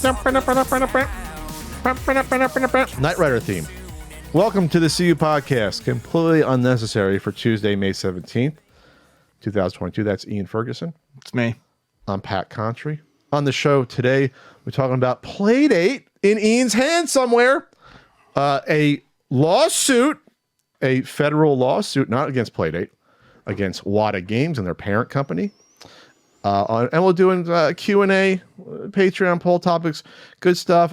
Knight Rider theme. Welcome to the CU Podcast, completely unnecessary for Tuesday, May 17th, 2022. That's Ian Ferguson. It's me. I'm Pat Contry. On the show today, we're talking about Playdate in Ian's hand somewhere. A lawsuit, a federal lawsuit, not against Playdate, against Wada Games and their parent company. And we're doing Q&A, Patreon poll topics, good stuff.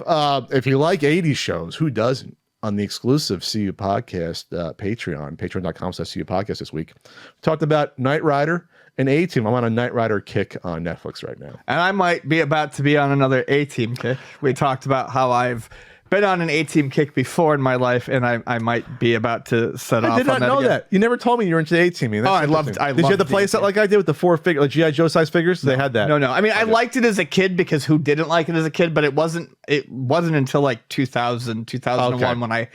If you like 80s shows, who doesn't? On the exclusive CU Podcast Patreon, patreon.com/CU Podcast this week. We talked about Knight Rider and A-Team. I'm on a Knight Rider kick on Netflix right now. And I might be about to be on another A-Team kick. We talked about how I've been on an A-Team kick before in my life, and I might be about to set off on that. I did not know that. You never told me you were into A-Team. Oh, I loved Did you have the play set like I did with the 4-figure, like G.I. Joe size figures? No, they had that. No. I mean, I liked it as a kid because who didn't like it as a kid? But it wasn't until like 2000, 2001 when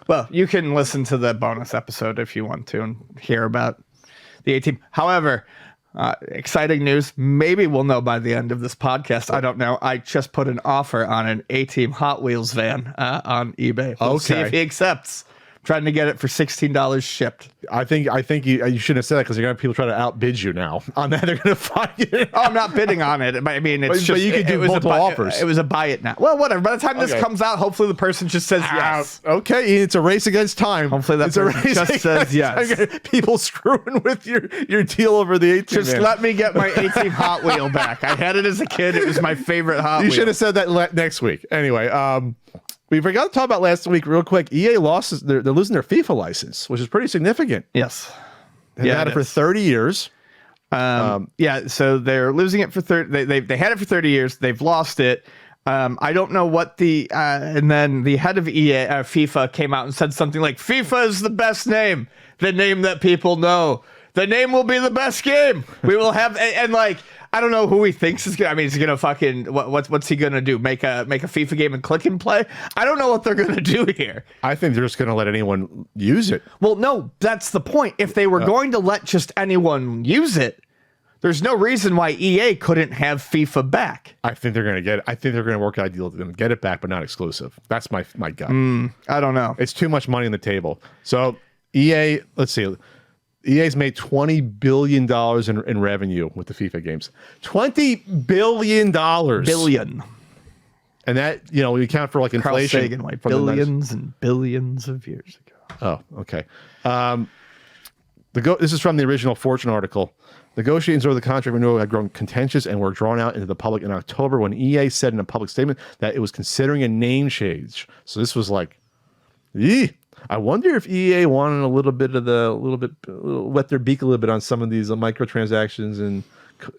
well, you can listen to the bonus episode if you want to and hear about the A-Team. However, exciting news. Maybe we'll know by the end of this podcast. I don't know. I just put an offer on an A-Team Hot Wheels van on eBay. We'll see if he accepts. Trying to get it for $16 shipped. I think you shouldn't have said that because you're gonna have people try to outbid you now on that. They're gonna find it. Oh, I'm not bidding on it. I mean, it's but you could do multiple offers. It was a buy it now. Well, whatever. By the time this comes out, hopefully the person just says yes. Okay, it's a race against time. Hopefully that person just says yes. People screwing with your deal over the A-Team. Just let me get my A-Team Hot Wheel back. I had it as a kid. It was my favorite Hot Wheel. You should have said that next week. Anyway, we forgot to talk about last week real quick. EA lost they're losing their FIFA license, which is pretty significant. Yes. They've had it for 30 years. So they're losing it for 30. They had it for 30 years. They've lost it. I don't know what and then the head of EA, FIFA came out and said something like, FIFA is the best name, the name that people know. The name will be the best game. We will have, and like, I don't know who he thinks is gonna. I mean, he's gonna fucking what's he gonna do? Make a FIFA game and click and play? I don't know what they're gonna do here. I think they're just gonna let anyone use it. Well, no, that's the point. If they were going to let just anyone use it, there's no reason why EA couldn't have FIFA back. I think they're gonna get it. I think they're gonna work out a deal to them, get it back, but not exclusive. That's my gut. I don't know. It's too much money on the table. So EA, let's see. EA's made $20 billion in revenue with the FIFA games. $20 billion. Billion. And that, we account for like inflation. Carl Sagan, like billions and billions of years ago. Oh, okay. This is from the original Fortune article. Negotiations over the contract renewal had grown contentious and were drawn out into the public in October when EA said in a public statement that it was considering a name change. So this was like, I wonder if EA wanted a little bit wet their beak a little bit on some of these microtransactions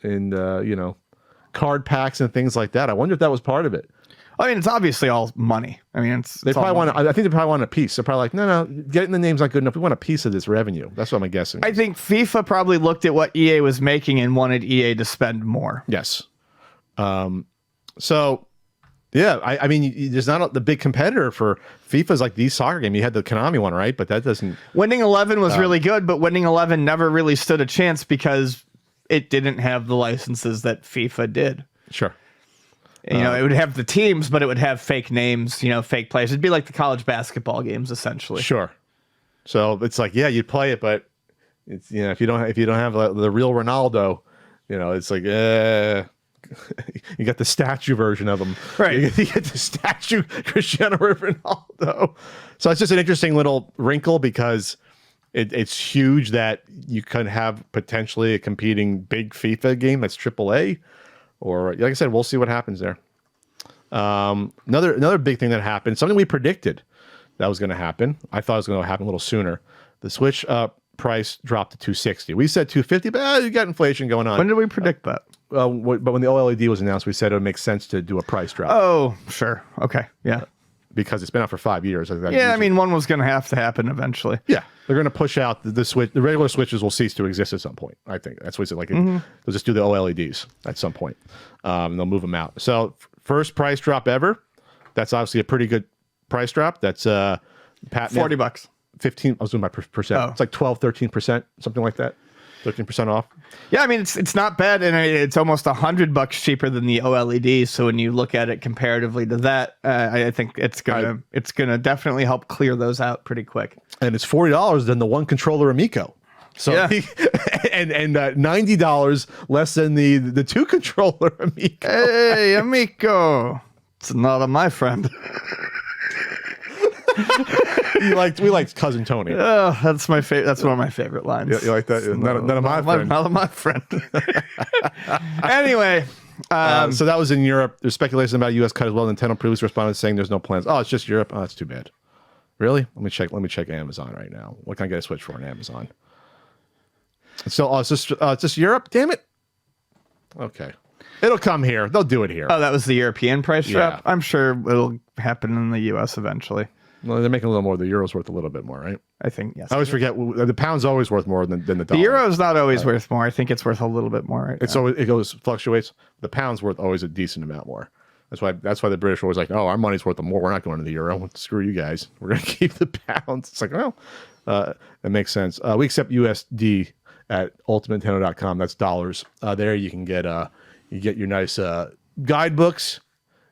and card packs and things like that. I wonder if that was part of it. I mean, it's obviously all money. I mean, I think they probably want a piece. They're probably like, no, getting the name's not good enough. We want a piece of this revenue. That's what I'm guessing. I think FIFA probably looked at what EA was making and wanted EA to spend more. Yes. So. Yeah, I mean, there's not the big competitor for FIFA's like the soccer game. You had the Konami one, right? But that doesn't. Winning 11 was really good, but Winning 11 never really stood a chance because it didn't have the licenses that FIFA did. Sure. It would have the teams, but it would have fake names, fake players. It'd be like the college basketball games, essentially. Sure. So it's like, yeah, you'd play it, but it's if you don't have the real Ronaldo, it's like, you got the statue version of him. Right. You get the statue Cristiano Ronaldo. So it's just an interesting little wrinkle because it's huge that you could have potentially a competing big FIFA game that's AAA. Or, like I said, we'll see what happens there. Another big thing that happened, something we predicted that was going to happen. I thought it was going to happen a little sooner. The Switch price dropped to $260. We said $250, but you got inflation going on. When did we predict that? But when the OLED was announced, we said it would make sense to do a price drop. Oh, sure. Okay. Yeah. Because it's been out for 5 years. I mean, one was going to have to happen eventually. Yeah. They're going to push out the Switch. The regular Switches will cease to exist at some point, I think. That's what it's like. They'll just do the OLEDs at some point. They'll move them out. So, first price drop ever. That's obviously a pretty good price drop. That's $40. 15. I was doing my percent. Oh. It's like 12, 13%, something like that. 13% off. Yeah, I mean it's not bad, and it's almost $100 cheaper than the OLED. So when you look at it comparatively to that, I think it's gonna definitely help clear those out pretty quick. And it's $40 than the one controller Amico. So yeah. and $90 less than the two controller Amico. Hey, Amico, it's not my friend. We liked Cousin Tony. Oh, that's my favorite. That's one of my favorite lines. You like that? None of my friend. None of my friend. Anyway, so that was in Europe. There's speculation about U.S. cut as well. Nintendo previously responded saying there's no plans. Oh, it's just Europe. Oh, that's too bad. Really? Let me check Amazon right now. What can I get a Switch for on Amazon? So, it's just Europe. Damn it. Okay, it'll come here. They'll do it here. Oh, that was the European price drop. Yeah. I'm sure it'll happen in the U.S. eventually. Well, they're making a little more. The euro's worth a little bit more, right? I think, yes. I always forget the pound's always worth more than the dollar. The euro is not always worth more. I think it's worth a little bit more. Right now. It fluctuates. The pound's worth always a decent amount more. That's why the British are always like, oh, our money's worth more. We're not going to the euro. Well, screw you guys. We're going to keep the pounds. It's like, well, that makes sense. We accept USD at ultimatenintendo.com. That's dollars. There you can get your nice guidebooks.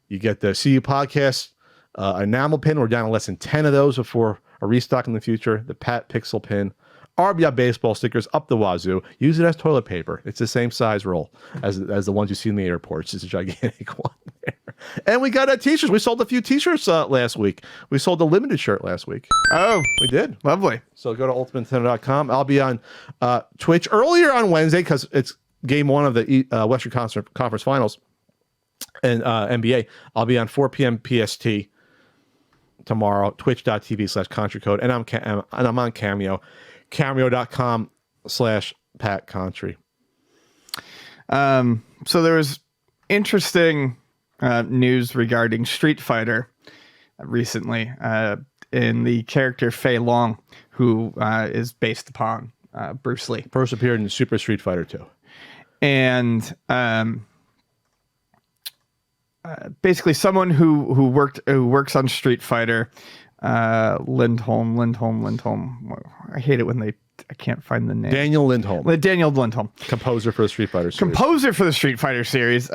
You get the CU podcast. Enamel pin. We're down to less than 10 of those before a restock in the future. The Pat Pixel pin. RBI baseball stickers up the wazoo. Use it as toilet paper. It's the same size roll as the ones you see in the airports. It's a gigantic one there. And we got t-shirts. We sold a few t-shirts last week. We sold a limited shirt last week. Oh, we did. Lovely. So go to ultimatenintendo.com. I'll be on Twitch earlier on Wednesday because it's game one of the Western Conference Finals and NBA. I'll be on 4 p.m. PST tomorrow, twitch.tv/ContriCode, and I'm on Cameo, cameo.com/PatContry. So there was interesting news regarding Street Fighter recently in the character Fei Long, who is based upon Bruce Lee. First appeared in Super Street Fighter 2. And basically someone who works on Street Fighter, Lindholm. I hate it when I can't find the name. Daniel Lindholm. Composer for the Street Fighter series.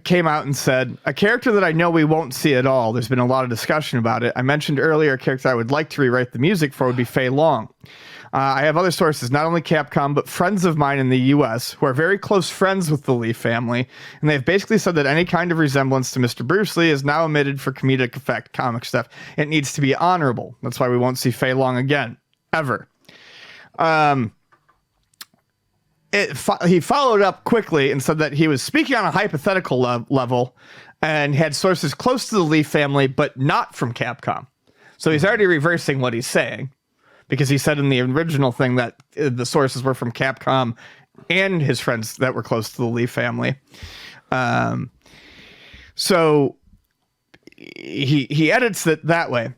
Came out and said, a character that I know we won't see at all. There's been a lot of discussion about it. I mentioned earlier a character I would like to rewrite the music for would be Fei Long. I have other sources, not only Capcom, but friends of mine in the U.S. who are very close friends with the Lee family, and they've basically said that any kind of resemblance to Mr. Bruce Lee is now omitted for comedic effect comic stuff. It needs to be honorable. That's why we won't see Fei Long again, ever. He followed up quickly and said that he was speaking on a hypothetical level and had sources close to the Lee family, but not from Capcom. So he's already reversing what he's saying. Because he said in the original thing that the sources were from Capcom and his friends that were close to the Lee family. So he edits it that way.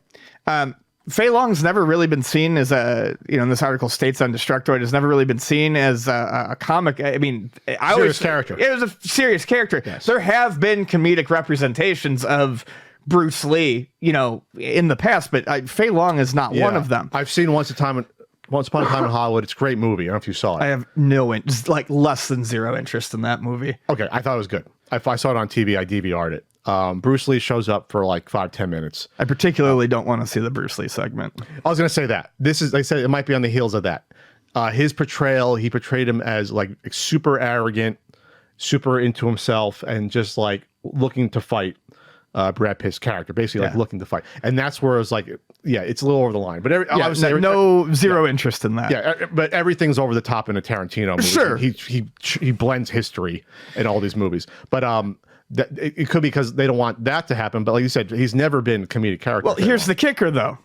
Fei Long's never really been seen as in this article states on Destructoid, has never really been seen as a comic. I mean, serious character. It was a serious character. Yes. There have been comedic representations of Bruce Lee, in the past, but Fei Long is not one of them. I've seen Once Upon a Time in Hollywood. It's a great movie. I don't know if you saw it. I have just like less than zero interest in that movie. Okay, I thought it was good. If I saw it on TV, I DVR'd it. Bruce Lee shows up for like 5-10 minutes. I particularly don't want to see the Bruce Lee segment. I was going to say that. This is, like I said, it might be on the heels of that. His portrayal, he portrayed him as like super arrogant, super into himself, and just like looking to fight. Brad Pitt's character, basically like looking to fight, and that's where it's like, it's a little over the line. But zero interest in that. Yeah, but everything's over the top in a Tarantino movie. Sure, he blends history in all these movies, but it could be because they don't want that to happen. But like you said, he's never been a comedic character. Well, here's the kicker, though.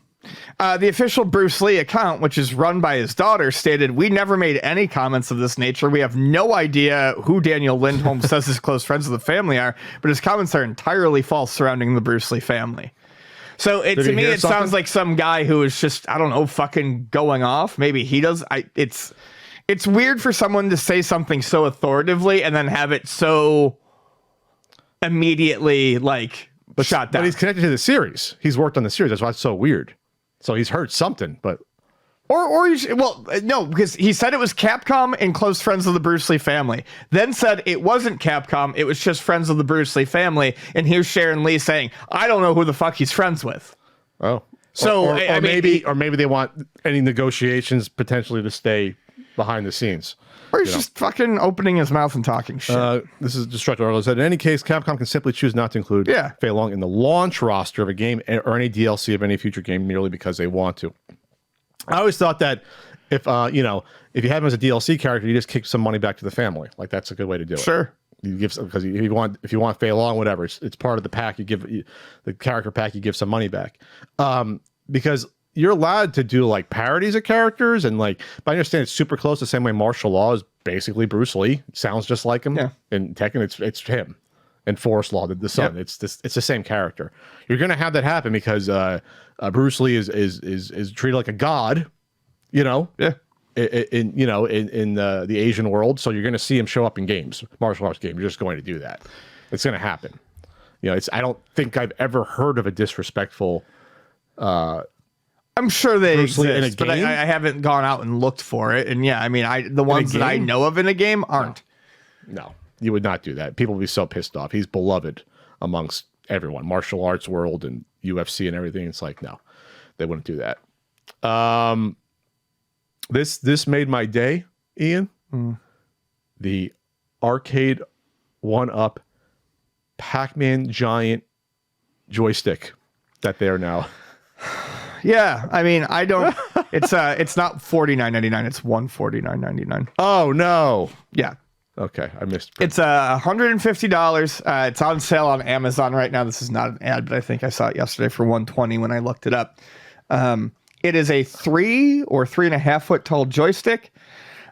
The official Bruce Lee account, which is run by his daughter, stated, "We never made any comments of this nature. We have no idea who Daniel Lindholm says his close friends of the family are, but his comments are entirely false surrounding the Bruce Lee family." So to me, it sounds like some guy who is just, I don't know, fucking going off. Maybe he does. It's weird for someone to say something so authoritatively and then have it so immediately shot down. But he's connected to the series. He's worked on the series. That's why it's so weird. So he's heard something, but Or you should, well, no, because he said it was Capcom and close friends of the Bruce Lee family. Then said it wasn't Capcom, it was just friends of the Bruce Lee family. And here's Sharon Lee saying, I don't know who the fuck he's friends with. Oh. So or maybe they want any negotiations potentially to stay behind the scenes. Or he's just fucking opening his mouth and talking shit. This is Destructor Arlo said, in any case, Capcom can simply choose not to include Fei Long in the launch roster of a game or any DLC of any future game merely because they want to. I always thought that if you have him as a DLC character, you just kick some money back to the family. Like that's a good way to do it. Sure. You give because if you want Fei Long, whatever, it's part of the pack. You give the character pack, you give some money back. Because you're allowed to do like parodies of characters and like, but I understand it's super close the same way martial law is basically Bruce Lee. It sounds just like him. Yeah. In Tekken, it's him. And Forest Law, the son. Yep. It's the same character. You're gonna have that happen because Bruce Lee is treated like a god, you know. Yeah. In the Asian world, so you're gonna see him show up in games, martial arts games. You're just going to do that. It's gonna happen. You know, I don't think I've ever heard of a disrespectful. I'm sure they Bruce Lee exist, in a game? but I haven't gone out and looked for it. And yeah, I mean, the ones that I know of in a game aren't. No, you would not do that. People would be so pissed off. He's beloved amongst everyone, martial arts world and UFC and everything. It's like, no, they wouldn't do that. This made my day, Ian. The Arcade1Up Pac-Man giant joystick that they are now. Yeah, I mean, I don't. It's not $49.99. It's $149.99. Oh no. Yeah. Okay, I missed. It's $150. It's on sale on Amazon right now. This is not an ad, but I think I saw it yesterday for $120 when I looked it up. It is a 3 or 3.5 foot tall joystick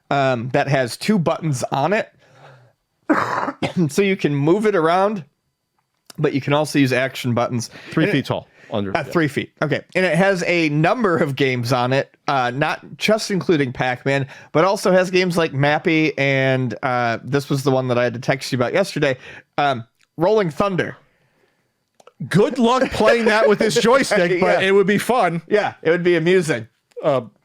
that has 2 buttons on it, so you can move it around, but you can also use action buttons. 3 feet tall. Under 3 feet. Okay. And it has a number of games on it, not just including Pac-Man, but also has games like Mappy and this was the one that I had to text you about yesterday, Rolling Thunder. Good luck playing that with this joystick, but it would be fun. Yeah, it would be amusing.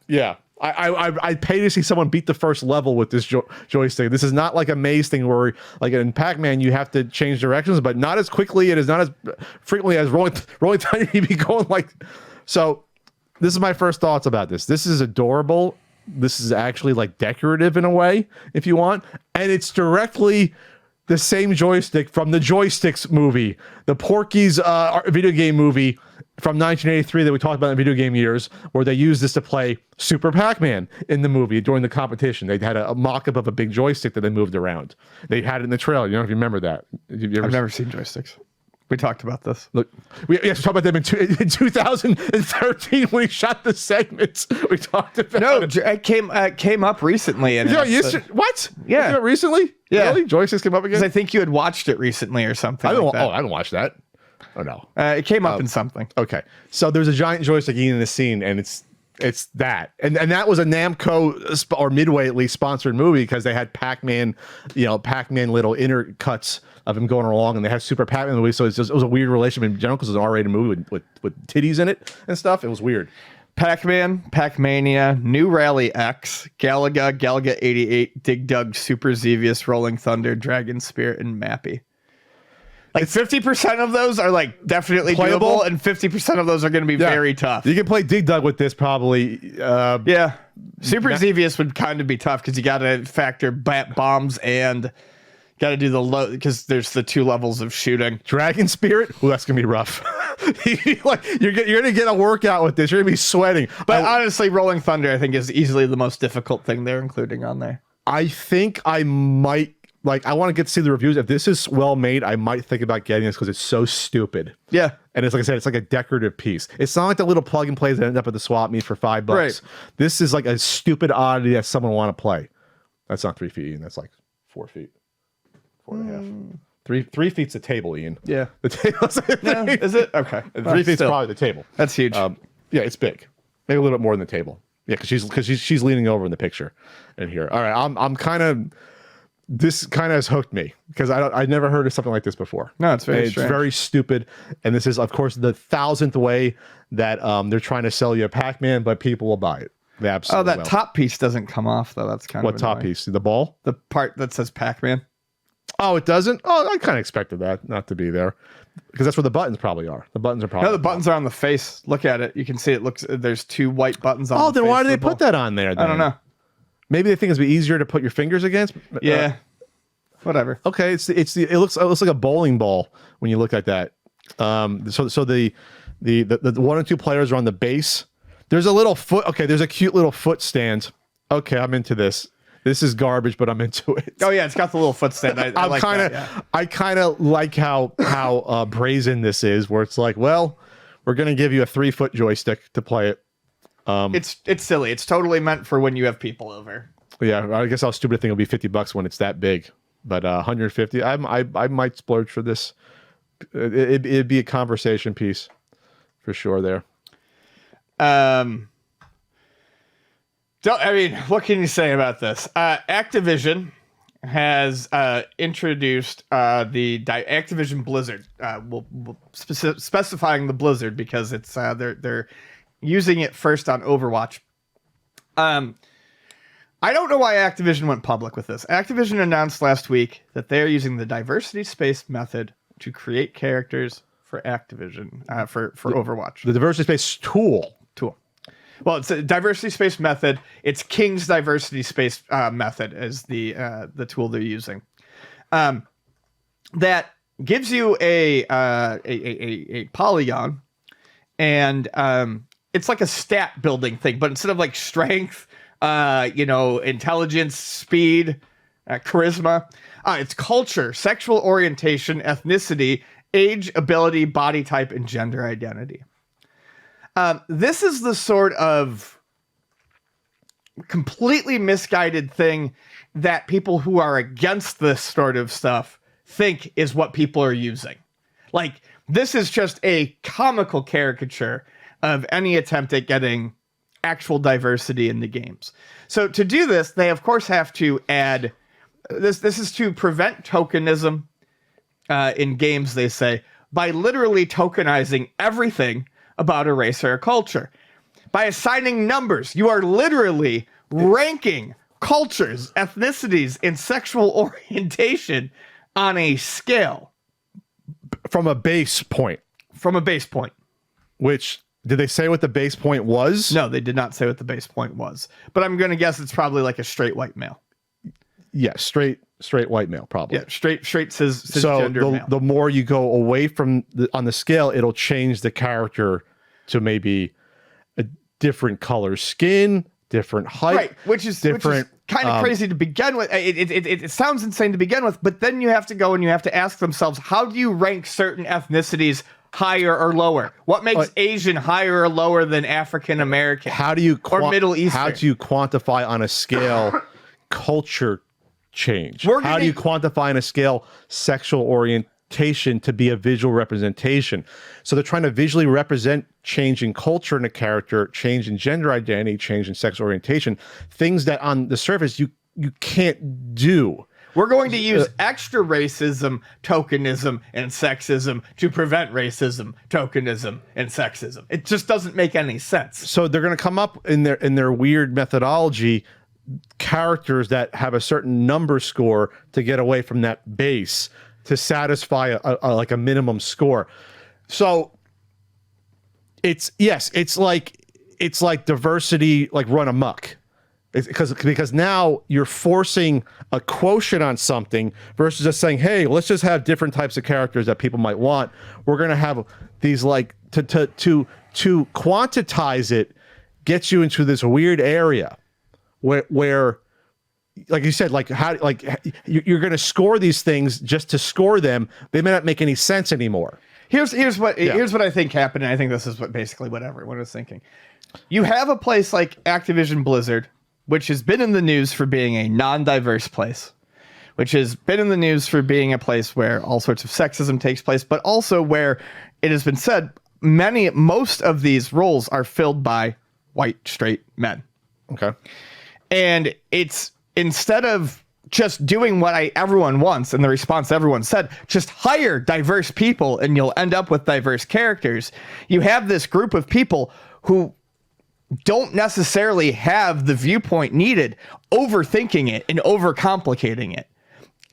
Yeah. I'd pay to see someone beat the first level with this joystick. This is not like a maze thing where, like in Pac-Man, you have to change directions, but not as quickly. It is not as frequently as Rolling Thunder. You'd be going like. So, this is my first thoughts about this. This is adorable. This is actually like decorative in a way, if you want, and it's directly the same joystick from the Joysticks movie, the Porky's video game movie from 1983 that we talked about in video game years, where they used this to play Super Pac-Man in the movie during the competition. They had a mock-up of a big joystick that they moved around. They had it in the trailer. You know if you remember that. I've never seen joysticks. We talked about this. Look, we talked about them in 2013 when we shot the segments. We talked about it came up recently. And what? Yeah, recently. Yeah, really? Joysticks came up again. I think you had watched it recently or something. I didn't watch that. Oh no, it came up in something. Okay, so there's a giant joystick in the scene, and it's that, and that was a Namco or Midway at least sponsored movie because they had Pac-Man, Pac-Man little inner cuts of him going along, and they had Super Pac-Man in the movie, so it was a weird relationship in general because it was an R-rated movie with titties in it and stuff. It was weird. Pac-Man, Pac-Mania, New Rally X, Galaga, Galaga 88, Dig Dug, Super Xevious, Rolling Thunder, Dragon Spirit, and Mappy. Like 50% of those are like definitely playable, doable, and 50% of those are going to be very tough. You can play Dig Dug with this probably. Yeah, Super Xevious would kind of be tough because you got to factor bombs and got to do the low because there's the 2 levels of shooting. Dragon Spirit, that's gonna be rough. Like you're gonna get a workout with this. You're gonna be sweating. But honestly, Rolling Thunder I think is easily the most difficult thing they're including on there. I think I might. Like, I want to get to see the reviews. If this is well made, I might think about getting this because it's so stupid. Yeah. And it's like I said, it's like a decorative piece. It's not like the little plug and plays that end up at the swap meet for $5. Right. This is like a stupid oddity that someone want to play. That's not 3 feet, Ian. That's like 4 feet. 4.5. 3 feet's the table, Ian. Yeah. The table's is it? Okay. 3 feet's probably the table. That's huge. Yeah, it's big. Maybe a little bit more than the table. Yeah, because she's leaning over in the picture in here. All right. I'm kind of. This kind of has hooked me because I never heard of something like this before. No, it's very stupid. And this is, of course, the 1000th way that they're trying to sell you a Pac-Man, but people will buy it. They absolutely will. top piece doesn't come off though. That's kind of what top annoying. piece? The ball? The part that says Pac-Man. Oh, it doesn't? Oh, I kind of expected that not to be there because that's where the buttons probably are. The buttons are probably. No, the buttons are on the face. Look at it. You can see it looks. There's 2 white buttons on. Oh, the then face why do they of the put that on there? Then? I don't know. Maybe they think it's be easier to put your fingers against. Yeah. Whatever. Okay, it looks like a bowling ball when you look at that. So the 1 and 2 players are on the base. There's a little foot. Okay, there's a cute little foot stand. Okay, I'm into this. This is garbage, but I'm into it. Oh yeah, it's got the little foot stand. I kind of like how brazen this is, where it's like, well, we're gonna give you a 3-foot joystick to play it. It's silly. It's totally meant for when you have people over. Yeah, I guess how stupid I think it'll be $50 when it's that big, but 150. I might splurge for this. It'd be a conversation piece for sure. There. What can you say about this? Activision has introduced the Activision-Blizzard. We'll specifying the Blizzard because it's they're using it first on Overwatch. I don't know why Activision went public with this. Activision announced last week that they are using the diversity space method to create characters for Activision for Overwatch. The diversity space tool. Well, it's a diversity space method. It's King's diversity space method is the tool they're using. That gives you a polygon, and it's like a stat building thing, but instead of like strength, intelligence, speed, charisma, it's culture, sexual orientation, ethnicity, age, ability, body type, and gender identity. This is the sort of completely misguided thing that people who are against this sort of stuff think is what people are using. Like, this is just a comical caricature of any attempt at getting actual diversity in the games. So to do this, they of course have to add this. This is to prevent tokenism in games, they say, by literally tokenizing everything about a race or a culture. By assigning numbers, you are literally ranking cultures, ethnicities, and sexual orientation on a scale. From a base point. Which, did they say what the base point was? No, they did not say what the base point was. But I'm going to guess it's probably like a straight white male. Yeah, straight white male, probably. Yeah, straight cisgender male. The more you go away from on the scale, it'll change the character to maybe a different color skin, different height, right? Which is kind of crazy to begin with. It sounds insane to begin with, but then you have to go and you have to ask themselves, how do you rank certain ethnicities higher or lower? What makes Asian higher or lower than African American? How do you or Middle Eastern? How do you quantify on a scale culture change? How do you quantify on a scale sexual orientation to be a visual representation? So they're trying to visually represent change in culture in a character, change in gender identity, change in sexual orientation, things that on the surface you can't do. We're going to use extra racism, tokenism, and sexism to prevent racism, tokenism, and sexism. It just doesn't make any sense. So they're going to come up in their weird methodology characters that have a certain number score to get away from that base to satisfy a minimum score. So it's like diversity like run amok. It's because now you're forcing a quotient on something versus just saying, hey, let's just have different types of characters that people might want. We're gonna have these like to quantize it gets you into this weird area where like you said, you're going to score these things just to score them. They may not make any sense anymore. Here's what I think happened. And I think this is basically what everyone was thinking. You have a place like Activision-Blizzard, which has been in the news for being a non-diverse place, which has been in the news for being a place where all sorts of sexism takes place, but also where it has been said most of these roles are filled by white, straight men. Okay. And it's instead of just doing what everyone wants and the response everyone said, just hire diverse people and you'll end up with diverse characters. You have this group of people who don't necessarily have the viewpoint needed, overthinking it and overcomplicating it.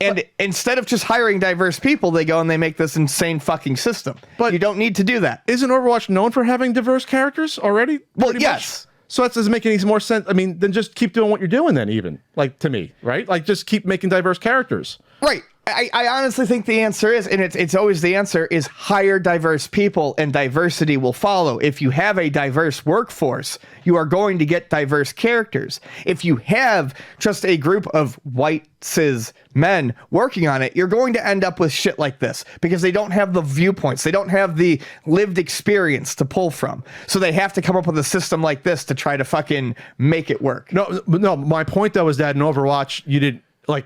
And instead of just hiring diverse people, they go and they make this insane fucking system. But you don't need to do that. Isn't Overwatch known for having diverse characters already? Well, yes. So that doesn't make any more sense. I mean, then just keep doing what you're doing then, even, like, to me, right? Like, just keep making diverse characters. Right. I honestly think the answer is, and it's always the answer, is hire diverse people and diversity will follow. If you have a diverse workforce, you are going to get diverse characters. If you have just a group of white cis men working on it, you're going to end up with shit like this because they don't have the viewpoints. They don't have the lived experience to pull from. So they have to come up with a system like this to try to fucking make it work. No, my point though is that in Overwatch,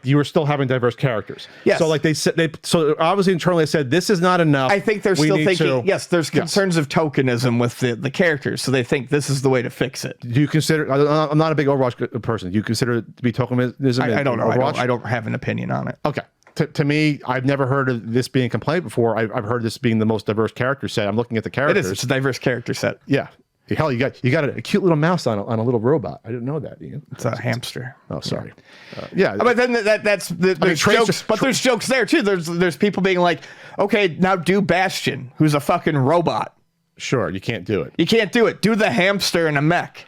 you were still having diverse characters. Yes. So like so obviously internally they said, this is not enough. I think they're still thinking, yes, there's concerns of tokenism with the characters. So they think this is the way to fix it. Do you consider, I'm not a big Overwatch person. Do you consider it to be tokenism? I don't know. I don't have an opinion on it. Okay. To me, I've never heard of this being a complaint before. I've heard this being the most diverse character set. I'm looking at the characters. It is. It's a diverse character set. Yeah. Hell, you got a cute little mouse on a little robot. I didn't know that, Ian. It's a hamster. Oh, sorry. Yeah, but then there's jokes. But there's jokes there too. There's people being like, okay, now do Bastion, who's a fucking robot. Sure, you can't do it. You can't do it. Do the hamster in a mech.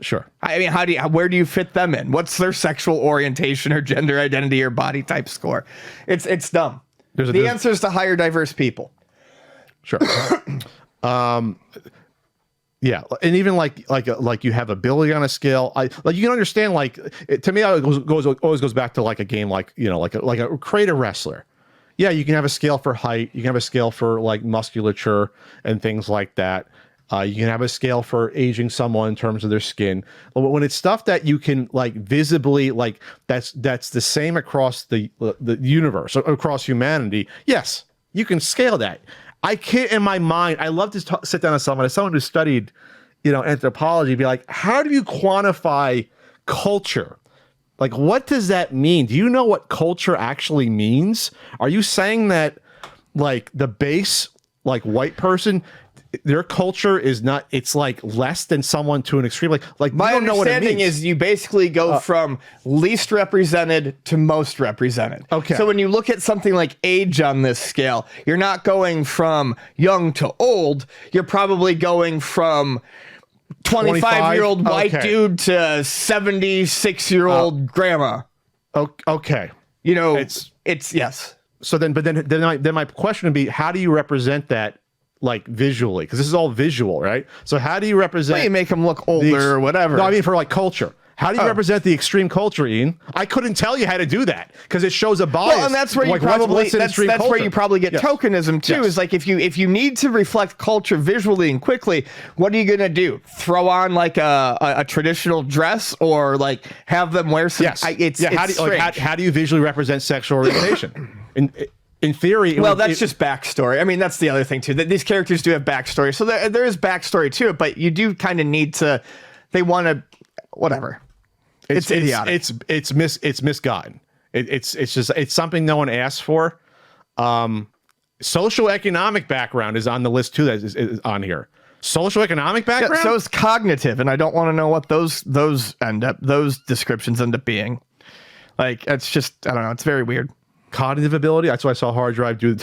Sure. I mean, where do you fit them in? What's their sexual orientation or gender identity or body type score? It's dumb. The answer is to hire diverse people. Sure. Yeah, and even like you have ability on a scale. You can understand, to me, it always goes back to like a game like a create a wrestler. Yeah, you can have a scale for height, you can have a scale for like musculature and things like that. You can have a scale for aging someone in terms of their skin. But when it's stuff that you can like visibly that's the same across the universe, across humanity. Yes, you can scale that. I can't, in my mind, I love to sit down with someone, as someone who studied, anthropology, be like, how do you quantify culture? Like, what does that mean? Do you know what culture actually means? Are you saying that, like, the base, like, white person, their culture is not, it's like less than someone to an extreme, like my don't know what it understanding means. is you basically go from least represented to most represented. Okay. So when you look at something like age on this scale, you're not going from young to old. You're probably going from 25-year-old white dude to 76-year-old grandma. Okay. It's yes. So then my question would be, how do you represent that? Like visually, because this is all visual, right? So how do you represent? Well, you make them look older or whatever. No, I mean for like culture. How do you represent the extreme culture, Ian? I couldn't tell you how to do that because it shows a bias. Well, and that's where you where you probably get tokenism too. Is like if you need to reflect culture visually and quickly, what are you gonna do? Throw on like a traditional dress or like have them wear some? Yes. How do you visually represent sexual orientation? In theory, that's just backstory. I mean, that's the other thing too. That these characters do have backstory, so there is backstory to it. But you do kind of need to. They want to, whatever. It's idiotic. It's misguided. It's something no one asked for. Socioeconomic background is on the list too. That is on here. Socioeconomic background. Yeah, so is cognitive, and I don't want to know what those descriptions end up being. Like it's just I don't know. It's very weird. Cognitive ability. That's why I saw Hard Drive do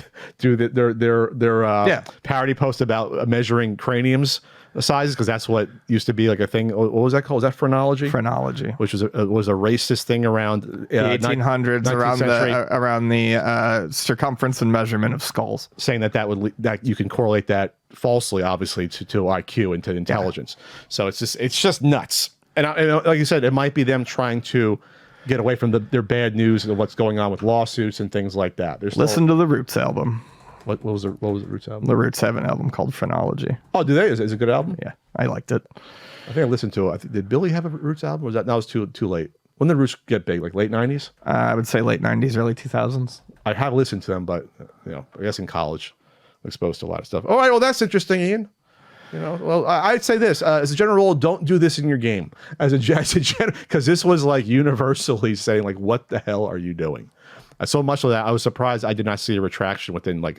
their parody post about measuring craniums sizes, because that's what used to be like a thing. What was that called? Was that phrenology? Phrenology, which was a racist thing around the 1800s, around the circumference and measurement of skulls, saying that you can correlate that falsely, obviously, to IQ and to intelligence. Yeah. So it's just nuts. And like you said, it might be them trying to get away from their bad news and what's going on with lawsuits and things like that. Listen to the Roots album. What was the Roots album? The Roots have an album called Phrenology. Oh, do they? Is it a good album? Yeah, I liked it. I think I listened to it. Did Billy have a Roots album? Or was that was too late? When did the Roots get big? Like late 90s? I would say late 90s, early 2000s. I have listened to them, but I guess in college, I'm exposed to a lot of stuff. All right, well that's interesting, Ian. Well, I'd say this as a general rule: don't do this in your game. Because this was like universally saying, like, what the hell are you doing? So much of that, I was surprised I did not see a retraction within a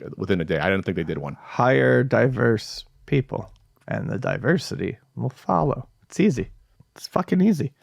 day. I didn't think they did one. Hire diverse people, and the diversity will follow. It's easy. It's fucking easy.